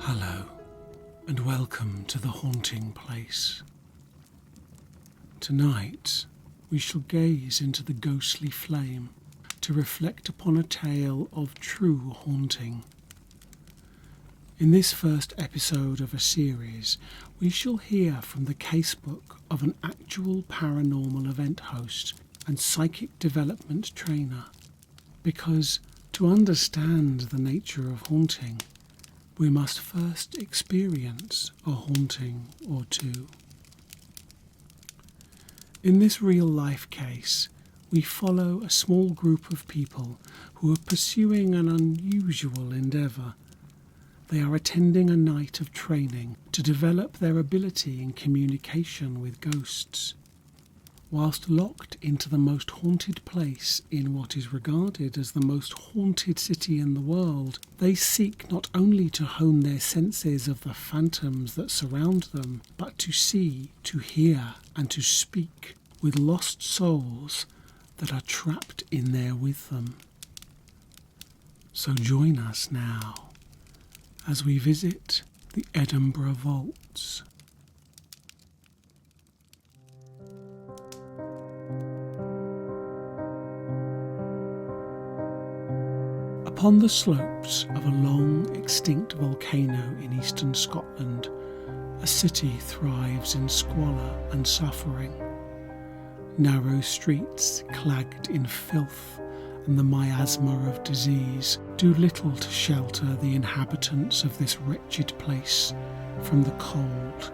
Hello, and welcome to the haunting place. Tonight, we shall gaze into the ghostly flame to reflect upon a tale of true haunting. In this first episode of a series, we shall hear from the casebook of an actual paranormal event host and psychic development trainer, because to understand the nature of haunting, we must first experience a haunting or two. In this real-life case, we follow a small group of people who are pursuing an unusual endeavour. They are attending a night of training to develop their ability in communication with ghosts. Whilst locked into the most haunted place in what is regarded as the most haunted city in the world, they seek not only to hone their senses of the phantoms that surround them, but to see, to hear, and to speak with lost souls that are trapped in there with them. So join us now as we visit the Edinburgh vaults. Upon the slopes of a long extinct volcano in eastern Scotland, a city thrives in squalor and suffering. Narrow streets clagged in filth and the miasma of disease do little to shelter the inhabitants of this wretched place from the cold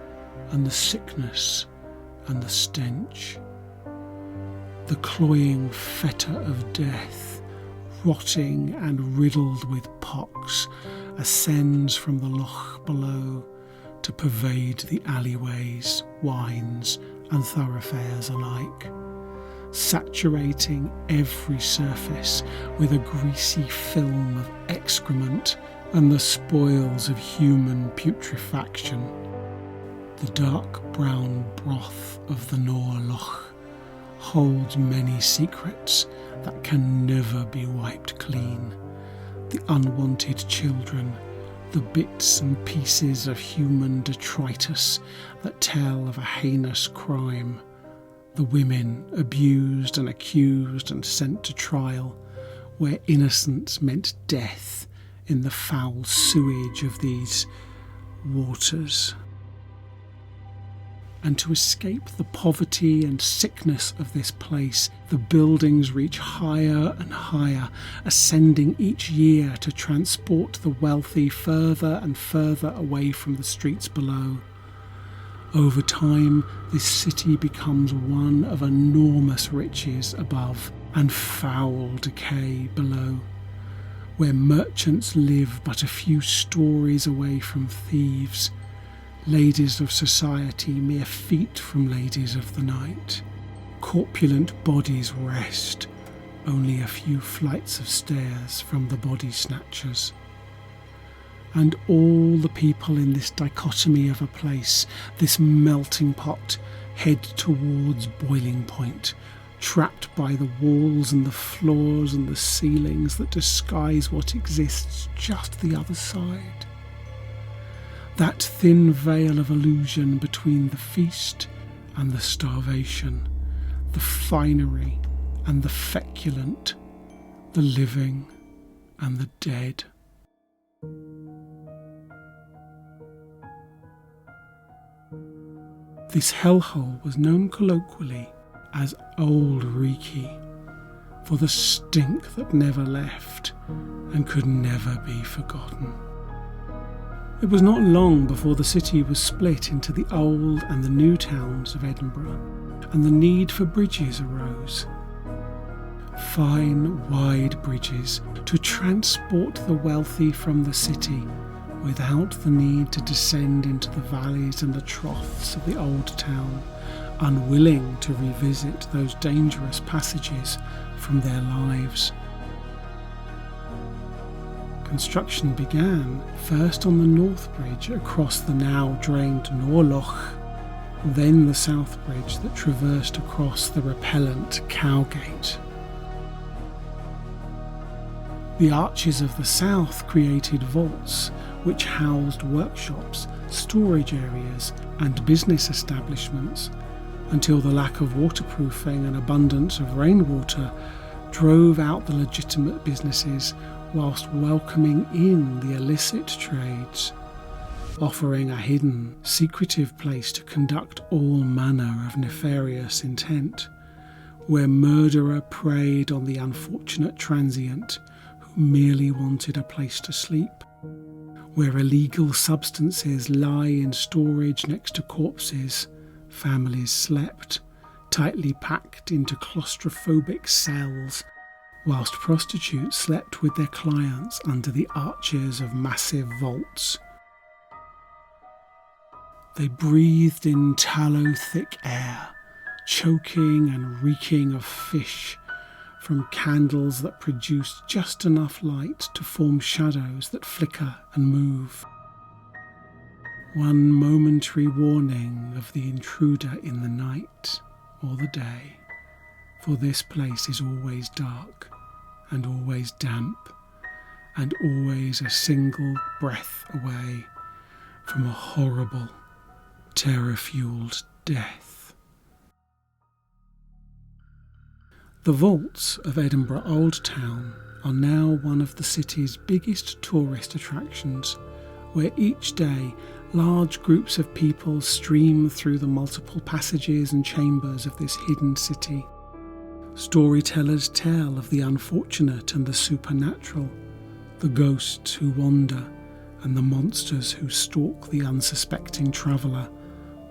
and the sickness and the stench. The cloying fetor of death, rotting and riddled with pox, ascends from the loch below to pervade the alleyways, wynds and thoroughfares alike, saturating every surface with a greasy film of excrement and the spoils of human putrefaction. The dark brown broth of the Nor Loch holds many secrets that can never be wiped clean. The unwanted children, the bits and pieces of human detritus that tell of a heinous crime, the women abused and accused and sent to trial, where innocence meant death in the foul sewage of these waters. And to escape the poverty and sickness of this place, the buildings reach higher and higher, ascending each year to transport the wealthy further and further away from the streets below. Over time, this city becomes one of enormous riches above and foul decay below, where merchants live but a few stories away from thieves, ladies of society mere feet from ladies of the night. Corpulent bodies rest only a few flights of stairs from the body snatchers. And all the people in this dichotomy of a place, this melting pot, head towards boiling point, trapped by the walls and the floors and the ceilings that disguise what exists just the other side. That thin veil of illusion between the feast and the starvation, the finery and the feculent, the living and the dead. This hellhole was known colloquially as Old Reekie, for the stink that never left and could never be forgotten. It was not long before the city was split into the old and the new towns of Edinburgh, and the need for bridges arose. Fine, wide bridges to transport the wealthy from the city without the need to descend into the valleys and the troughs of the old town, unwilling to revisit those dangerous passages from their lives. Construction began first on the North Bridge across the now drained Nor Loch, then the South Bridge that traversed across the repellent Cowgate. The arches of the south created vaults which housed workshops, storage areas, and business establishments, until the lack of waterproofing and abundance of rainwater drove out the legitimate businesses whilst welcoming in the illicit trades, offering a hidden, secretive place to conduct all manner of nefarious intent, where murderer preyed on the unfortunate transient who merely wanted a place to sleep, where illegal substances lie in storage next to corpses, families slept, tightly packed into claustrophobic cells, whilst prostitutes slept with their clients under the arches of massive vaults. They breathed in tallow-thick air, choking and reeking of fish, from candles that produced just enough light to form shadows that flicker and move. One momentary warning of the intruder in the night or the day, for this place is always dark and always damp and always a single breath away from a horrible, terror-fueled death. The vaults of Edinburgh Old Town are now one of the city's biggest tourist attractions, where each day large groups of people stream through the multiple passages and chambers of this hidden city. Storytellers tell of the unfortunate and the supernatural, the ghosts who wander and the monsters who stalk the unsuspecting traveller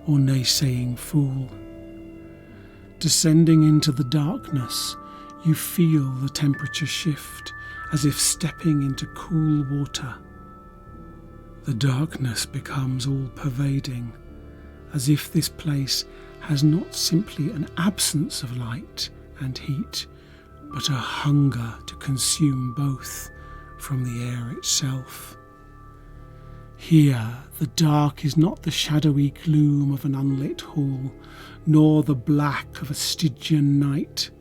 or naysaying fool. Descending into the darkness, you feel the temperature shift as if stepping into cool water. The darkness becomes all-pervading, as if this place has not simply an absence of light and heat, but a hunger to consume both from the air itself. Here, the dark is not the shadowy gloom of an unlit hall, nor the black of a Stygian night.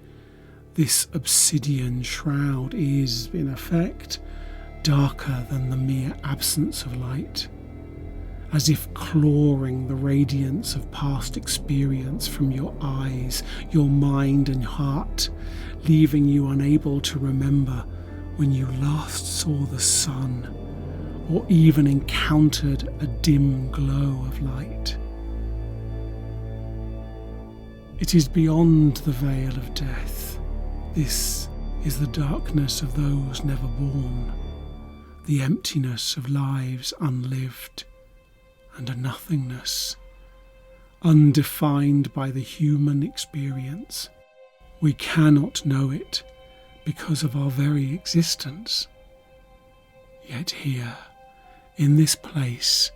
This obsidian shroud is, in effect, darker than the mere absence of light, as if clawing the radiance of past experience from your eyes, your mind and heart, leaving you unable to remember when you last saw the sun, or even encountered a dim glow of light. It is beyond the veil of death. This is the darkness of those never born, the emptiness of lives unlived, and a nothingness, undefined by the human experience. We cannot know it because of our very existence. Yet here, in this place,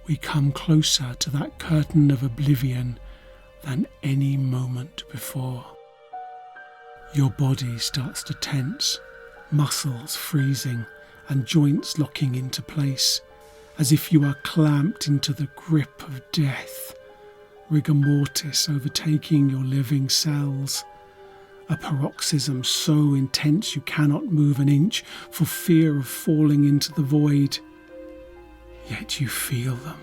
we come closer to that curtain of oblivion than any moment before. Your body starts to tense, muscles freezing, and joints locking into place, as if you are clamped into the grip of death, rigor mortis overtaking your living cells, a paroxysm so intense you cannot move an inch for fear of falling into the void. Yet you feel them,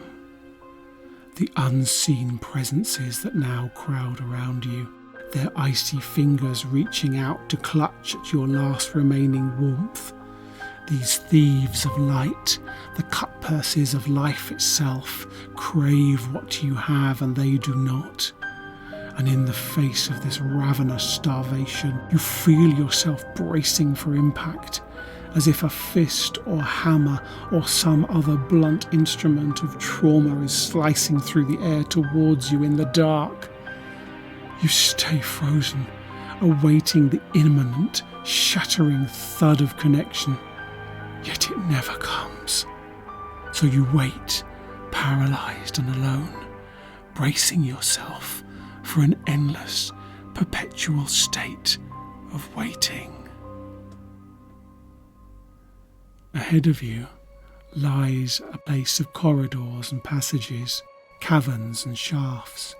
the unseen presences that now crowd around you, their icy fingers reaching out to clutch at your last remaining warmth. These thieves of light, the cut-purses of life itself, crave what you have and they do not. And in the face of this ravenous starvation, you feel yourself bracing for impact, as if a fist or hammer or some other blunt instrument of trauma is slicing through the air towards you in the dark. You stay frozen, awaiting the imminent, shattering thud of connection. Yet it never comes. So you wait, paralysed and alone, bracing yourself for an endless, perpetual state of waiting. Ahead of you lies a place of corridors and passages, caverns and shafts,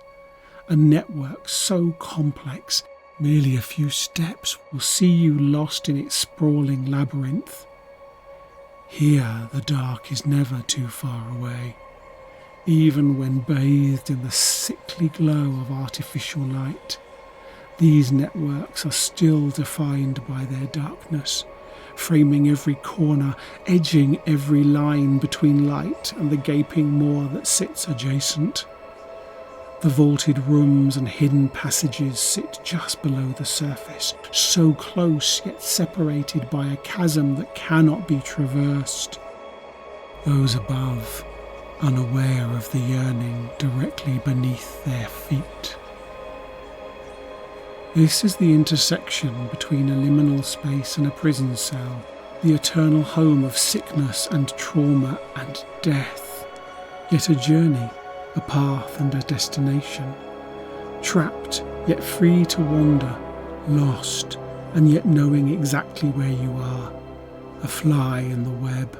a network so complex merely a few steps will see you lost in its sprawling labyrinth. Here the dark is never too far away, even when bathed in the sickly glow of artificial light. These networks are still defined by their darkness, framing every corner, edging every line between light and the gaping moor that sits adjacent. The vaulted rooms and hidden passages sit just below the surface, so close yet separated by a chasm that cannot be traversed. Those above, unaware of the yearning directly beneath their feet. This is the intersection between a liminal space and a prison cell, the eternal home of sickness and trauma and death, yet a journey, a path and a destination, trapped yet free to wander, lost and yet knowing exactly where you are, a fly in the web,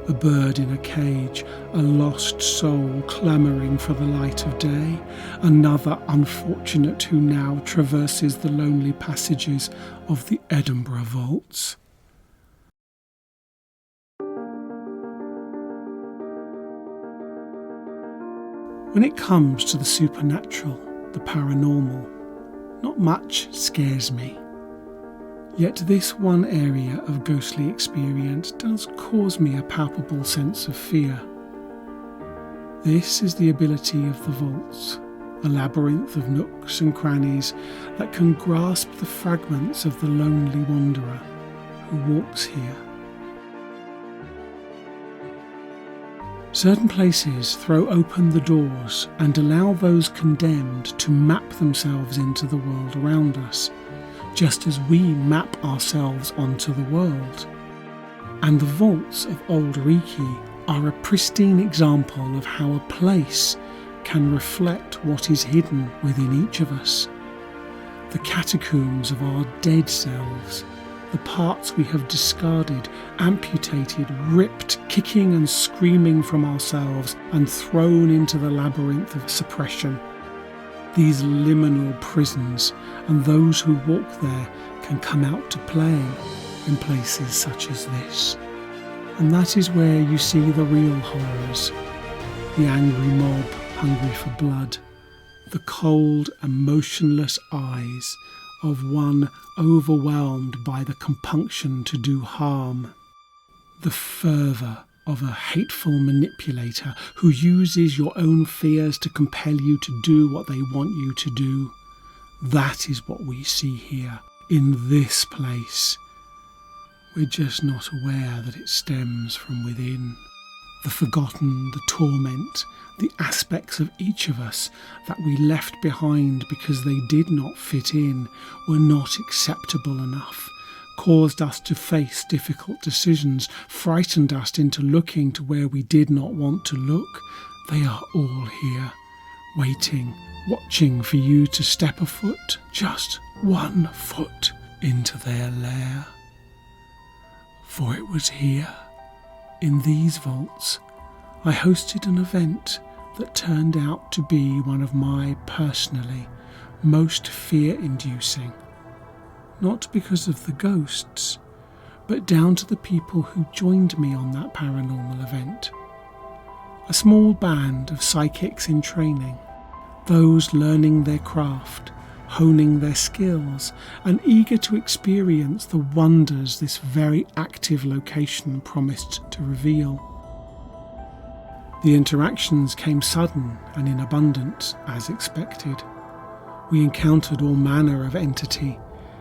a bird in a cage, a lost soul clamouring for the light of day, another unfortunate who now traverses the lonely passages of the Edinburgh vaults. When it comes to the supernatural, the paranormal, not much scares me. Yet this one area of ghostly experience does cause me a palpable sense of fear. This is the ability of the vaults, a labyrinth of nooks and crannies that can grasp the fragments of the lonely wanderer who walks here. Certain places throw open the doors and allow those condemned to map themselves into the world around us, just as we map ourselves onto the world. And the vaults of Old Reiki are a pristine example of how a place can reflect what is hidden within each of us. The catacombs of our dead selves, the parts we have discarded, amputated, ripped, kicking and screaming from ourselves and thrown into the labyrinth of suppression. These liminal prisons and those who walk there can come out to play in places such as this. And that is where you see the real horrors, the angry mob hungry for blood, the cold, emotionless eyes of one overwhelmed by the compunction to do harm, the fervour of a hateful manipulator who uses your own fears to compel you to do what they want you to do. That is what we see here, in this place. We're just not aware that it stems from within. The forgotten, the torment, the aspects of each of us that we left behind because they did not fit in, were not acceptable enough, caused us to face difficult decisions, frightened us into looking to where we did not want to look. They are all here, waiting, watching for you to step a foot, just 1 foot, into their lair. For it was here, in these vaults, I hosted an event that turned out to be one of my personally most fear-inducing. Not because of the ghosts, but down to the people who joined me on that paranormal event. A small band of psychics in training, those learning their craft, honing their skills, and eager to experience the wonders this very active location promised to reveal. The interactions came sudden and in abundance, as expected. We encountered all manner of entity,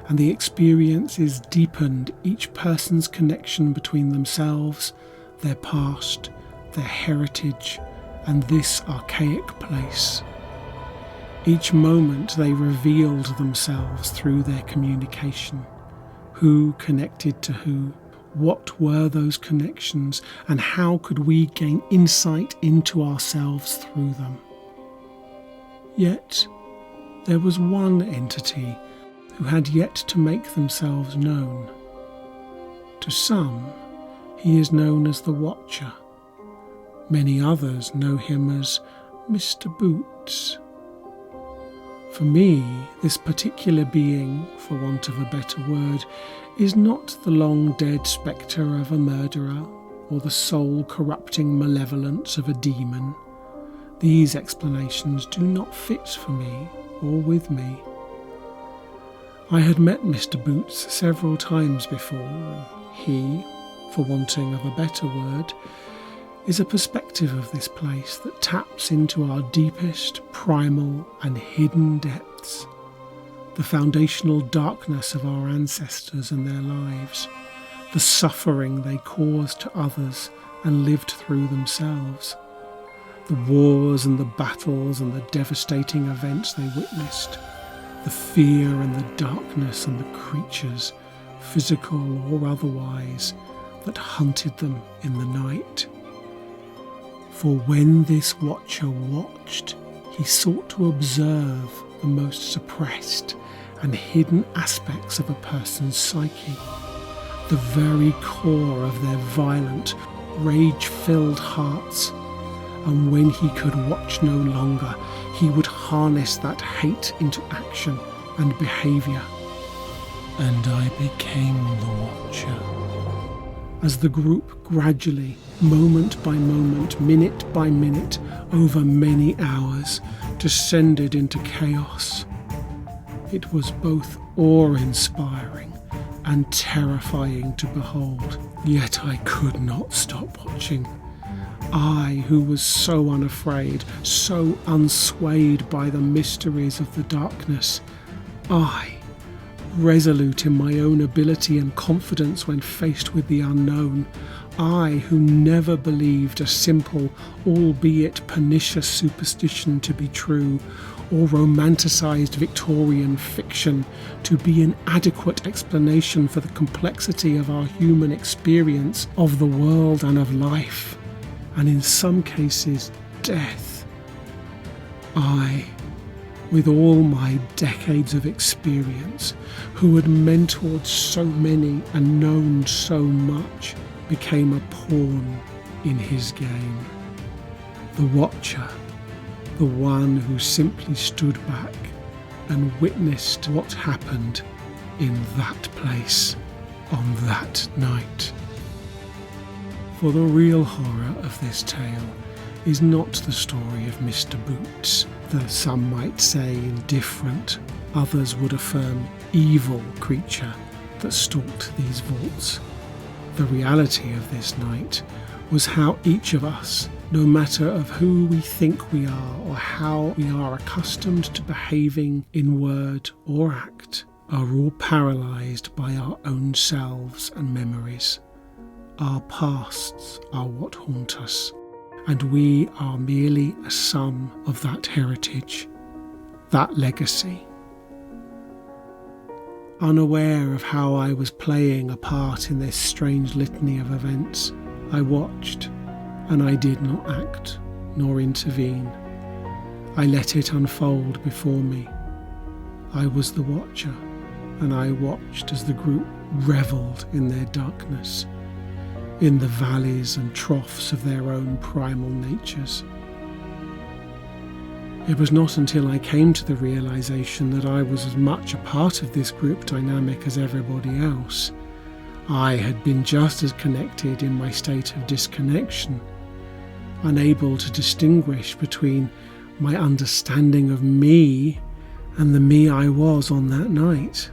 and the experiences deepened each person's connection between themselves, their past, their heritage, and this archaic place. Each moment they revealed themselves through their communication. Who connected to who? What were those connections, and how could we gain insight into ourselves through them? Yet, there was one entity who had yet to make themselves known. To some, he is known as the Watcher. Many others know him as Mr. Boots. For me, this particular being, for want of a better word, is not the long-dead spectre of a murderer or the soul-corrupting malevolence of a demon. These explanations do not fit for me or with me. I had met Mr. Boots several times before, and he, for wanting of a better word, is a perspective of this place that taps into our deepest, primal and hidden depths, the foundational darkness of our ancestors and their lives, the suffering they caused to others and lived through themselves, the wars and the battles and the devastating events they witnessed, the fear and the darkness and the creatures, physical or otherwise, that hunted them in the night. For when this watcher watched, he sought to observe the most suppressed and hidden aspects of a person's psyche, the very core of their violent, rage-filled hearts. And when he could watch no longer, he would harness that hate into action and behaviour. And I became the watcher. As the group gradually, moment by moment, minute by minute, over many hours, descended into chaos, it was both awe-inspiring and terrifying to behold. Yet I could not stop watching. I, who was so unafraid, so unswayed by the mysteries of the darkness, I, resolute in my own ability and confidence when faced with the unknown, I, who never believed a simple, albeit pernicious superstition to be true, or romanticised Victorian fiction to be an adequate explanation for the complexity of our human experience of the world and of life, and in some cases, death. I, with all my decades of experience, who had mentored so many and known so much, became a pawn in his game. The watcher, the one who simply stood back and witnessed what happened in that place on that night. For the real horror of this tale is not the story of Mr. Boots, the, some might say, indifferent, others would affirm evil creature that stalked these vaults. The reality of this night was how each of us, no matter of who we think we are or how we are accustomed to behaving in word or act, are all paralysed by our own selves and memories. Our pasts are what haunt us, and we are merely a sum of that heritage, that legacy. Unaware of how I was playing a part in this strange litany of events, I watched, and I did not act nor intervene. I let it unfold before me. I was the watcher, and I watched as the group revelled in their darkness, in the valleys and troughs of their own primal natures. It was not until I came to the realisation that I was as much a part of this group dynamic as everybody else. I had been just as connected in my state of disconnection, unable to distinguish between my understanding of me and the me I was on that night.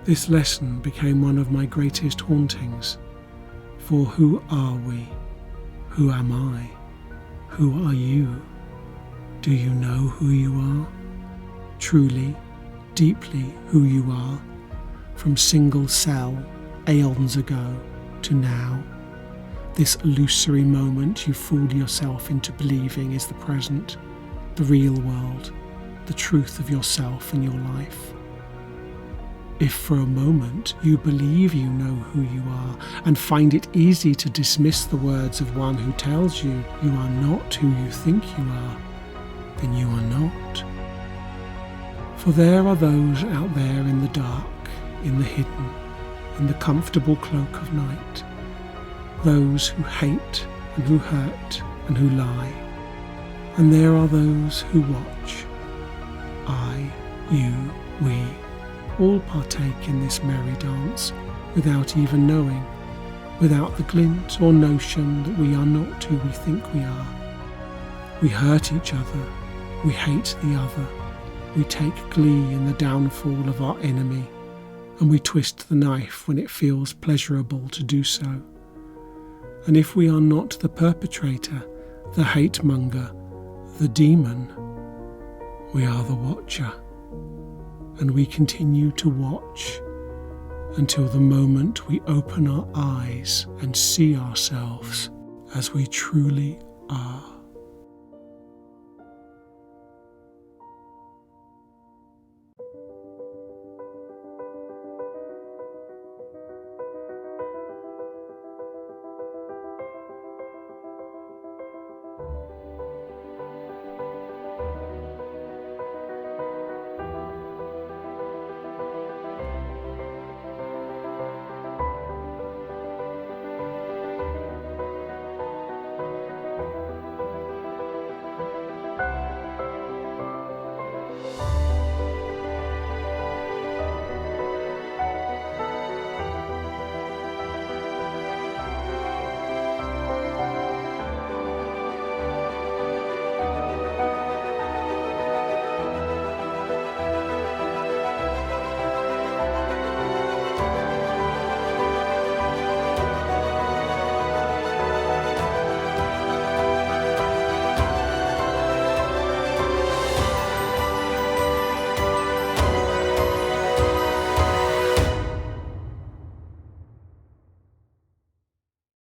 This lesson became one of my greatest hauntings. For who are we? Who am I? Who are you? Do you know who you are? Truly, deeply who you are, from single cell, aeons ago, to now. This illusory moment you fooled yourself into believing is the present, the real world, the truth of yourself and your life. If for a moment you believe you know who you are and find it easy to dismiss the words of one who tells you you are not who you think you are, then you are not. For there are those out there in the dark, in the hidden, in the comfortable cloak of night, those who hate and who hurt and who lie, and there are those who watch. I, you, we all partake in this merry dance without even knowing, without the glint or notion that we are not who we think we are. We hurt each other, we hate the other, we take glee in the downfall of our enemy, and we twist the knife when it feels pleasurable to do so. And if we are not the perpetrator, the hate monger, the demon, we are the watcher, and we continue to watch until the moment we open our eyes and see ourselves as we truly are.